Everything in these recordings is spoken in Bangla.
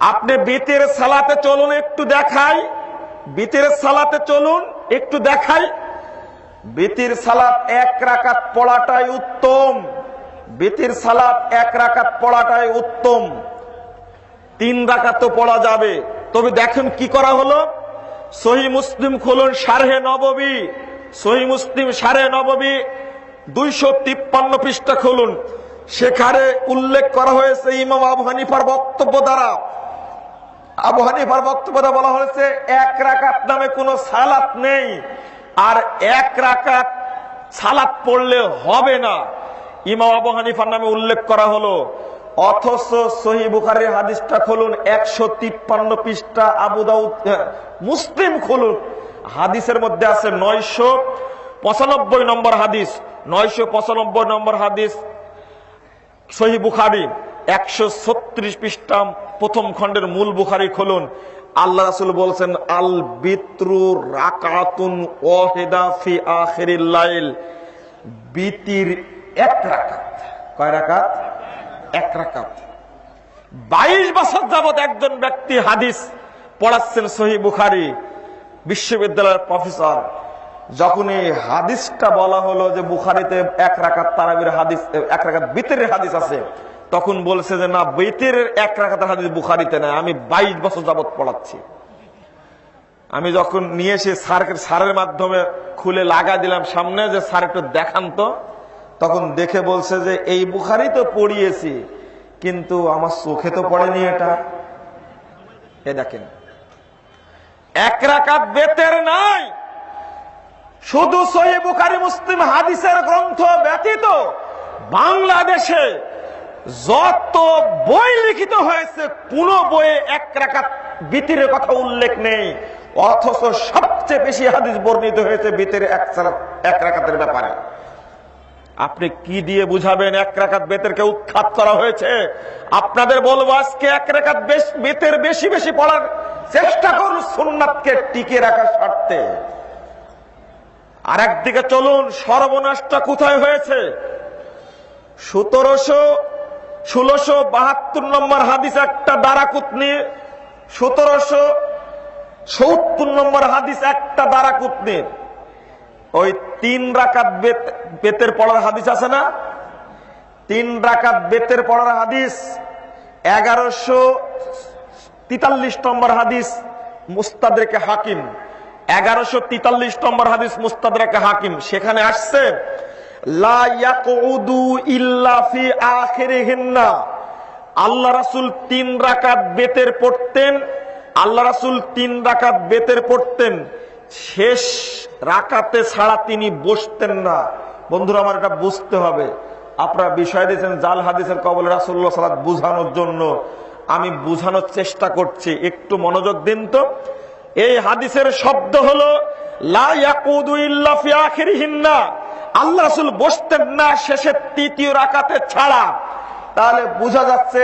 আপনি বিতের সালাতে চলুন একটু দেখাই, বিতের সালাতে চলুন একটু দেখাই। বিতির সালাত এক রাকাত পড়াটাই উত্তম, বিতির সালাত এক রাকাত পড়াটাই উত্তম। 3 রাকাত তো পড়া যাবে, তবে দেখেন কি করা হলো। সহিহ মুসলিম খুলুন, শারহে নববী, সহিহ মুসলিম শারহে নববী 253 পৃষ্ঠা খুলুন। সেখানে উল্লেখ করা হয়েছে ইমাম আবু হানিফার বক্তব্য দ্বারা, আবু হানিফার বক্তব্য দ্বারা বলা হয়েছে 1 রাকাত নামে কোনো সালাত নেই, আর 1 রাকাত সালাত পড়লে হবে না, ইমাম আবু হানিফার নামে উল্লেখ করা হলো। অথচ সহিহ বুখারীর হাদিসটা খুলুন 153 পৃষ্ঠা, আবু দাউদ মুসলিম খুলুন, হাদিসের মধ্যে আছে 995 নম্বর হাদিস, 995 নম্বর হাদিস সহিহ বুখারী 136 পৃষ্ঠা প্রথম খণ্ডের মূল বুখারী খুলুন। আল্লাহ রাসূল বলছেন আল বিত্রু রাকাতুন ওয়াহিদা ফি আখিরিল লাইল, বিতির 1 রাকাত। কয় রাকাত? 1 রাকাত। 22 বছর যাবত একজন ব্যক্তি হাদিস পড়াচ্ছেন সহিহ বুখারী, বিশ্ববিদ্যালয়ের প্রফেসর। যখন এই হাদিসটা বলা হলো যে বুখারীতে 1 রাকাত তারাবির হাদিস, 1 রাকাত বিতরের হাদিস আছে, তখন বলছে যে না, বিতরের 1 রাকাতের হাদিস বুখারীতে নাই, আমি 22 বছর যাবত পড়াচ্ছি। আমি যখন নিয়ে এসে স্যারের মাধ্যমে খুলে লাগা দিলাম সামনে, যে স্যার একটু দেখান তো, তখন দেখে বলছে যে এই বুখারী তো পড়িয়েছি, কিন্তু আমার চোখে তো পড়েনি এটা। এ দেখেন, 1 রাকাত বেতের নাই। শুধু সহিহ বুখারী মুসলিম হাদিসের গ্রন্থ ব্যতীত বাংলাদেশে যত বই লিখিত হয়েছে কোন বইয়ে 1 রাকাত বিতরের কথা উল্লেখ নেই, অথচ সবচেয়ে বেশি হাদিস বর্ণিত হয়েছে বিতরের 1 রাকাতের ব্যাপারে। আপনি কি দিয়ে বুঝাবেন 1 রাকাত বেতেরকে উৎখাত করা হয়েছে? আপনাদের বলবো আজকে 1 রাকাত বেতের বেশি বেশি পড়ার চেষ্টা করুন সুন্নাতকে টিকে রাখার স্বার্থে। আর একদিকে চলুন, সর্বনাশটা কোথায় হয়েছে? 1672 নম্বর হাদিস একটা দারাকুতনি, 1770 নম্বর হাদিস একটা দারাকুতনি, ওই 3 রাকাত বেতের পড়ার হাদিস আছে না, 3 রাকাত বেতের পড়ার হাদিস 1143 নম্বর হাদিস মুস্তাদরাকে হাকিম, 1143 নম্বর হাদিস মুস্তাদরাকে হাকিম। সেখানে আসছে লা ইয়াকুদু ইল্লা ফি আখিরিহিন্না, আল্লাহ রাসূল 3 রাকাত বেতের পড়তেন, আল্লাহ রাসূল 3 রাকাত বেতের পড়তেন, শেষ রাকাতে ছাড়া তিনি বসতেন না। বন্ধুরা আমার এটা বুঝতে হবে, আপনারা বিষয় দিয়েছেন জাল হাদিসের কবলে রাসূলুল্লাহ সাল্লাল্লাহু আলাইহি ওয়াসাল্লাম বুঝানোর জন্য, আমি বুঝানোর চেষ্টা করছি, একটু মনোযোগ দিন তো। এই হাদিসের শব্দ হলো লা ইয়াকুদু ইল্লা ফি আখিরিহিন্না, আল্লাহ রাসূল বসতেন না শেষের 3য় রাকাতে ছাড়া। তাহলে বোঝা যাচ্ছে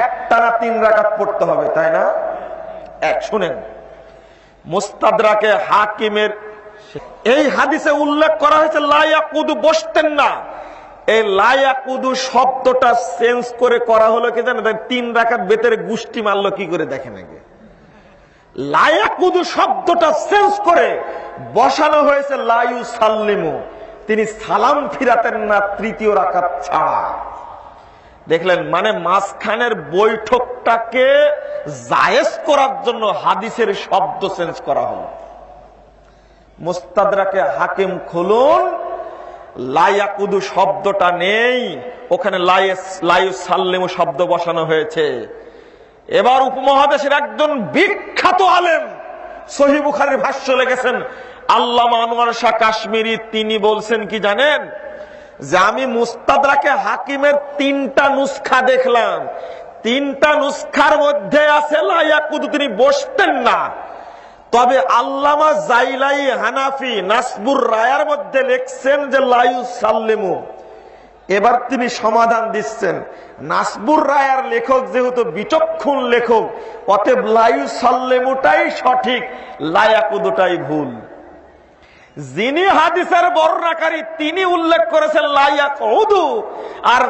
একটানা 3 রাকাত পড়তে হবে, তাই না? শুনেন, মুস্তাদরাকে হাকিমের এই হাদিসে উল্লেখ করা হয়েছে লা ইয়াকুদু, বসতেন না। এই লা ইয়াকুদু শব্দটা চেঞ্জ করে করা হলো কি জানেন? 3 রাকাত বেতের গুষ্টি মারলো কি করে দেখেন আগে। লা ইয়াকুদু শব্দটা চেঞ্জ করে বসানো হয়েছে লা ইউসাল্লিমু, তিনি সালাম ফিরাতেন না 3য় রাকাত ছাড়া। দেখলেন, মানে মাঝখানের বৈঠকটাকে জায়েজ করার জন্য হাদিসের শব্দ চেঞ্জ করা হলো। মুস্তাদরাকে হাকিম খুলুন, লা ইয়াকুদু শব্দটা নেই, ওখানে লা ইউসাল্লিমু শব্দ বসানো হয়েছে। এবার উপমহাদেশের একজন বিখ্যাত আলেম সহিহ বুখারীর ভাষ্য লিখেছেন আল্লামা আনোয়ার শাহ কাশ্মীরি, তিনি বলছেন কি জানেন? যে আমি মুস্তাদরাকে হাকিমের 3টা নুসখা দেখলাম, 3টা নুসখার মধ্যে আছে লা ইয়াকুদু, তিনি বসতেন না। তবে আল্লামা জাইলাই হানাফি নাসবুর রায়ার মধ্যে লিখছেন যে লা ইউসাল্লিমু। এবার তিনি সমাধান দিচ্ছেন, নাসবুর রায়ার লেখক যেহেতু বিচক্ষণ লেখক, অতএব লা ইউসাল্লিমুটাই সঠিক, লা ইয়াকুদুটাই ভুল। যিনি হাদিসের বর্ণনাকারী তিনি উল্লেখ করেছেন লা ইয়াকুদু, আর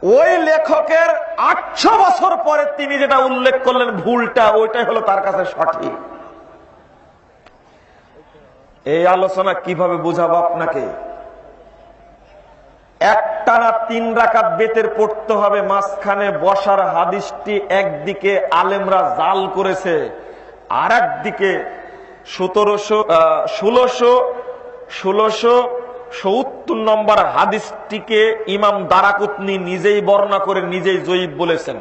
ওই লেখকের 800 বছর পরে তিনি যেটা উল্লেখ করলেন ভুলটা, ওইটাই হলো তার কাছে সঠিক। এই আলোচনা কিভাবে বুঝাবো আপনাকে? একটানা 3 রাকাত বেতের পড়তে হবে, মাঝখানে বসার হাদিসটি একদিকে আলেমরা জাল করেছে, আর একদিকে 1670 নম্বর হাদিসটিকে ইমাম দারাকুতনি নিজেই বর্ণনা করে নিজেই জয়ীফ বলেছেন।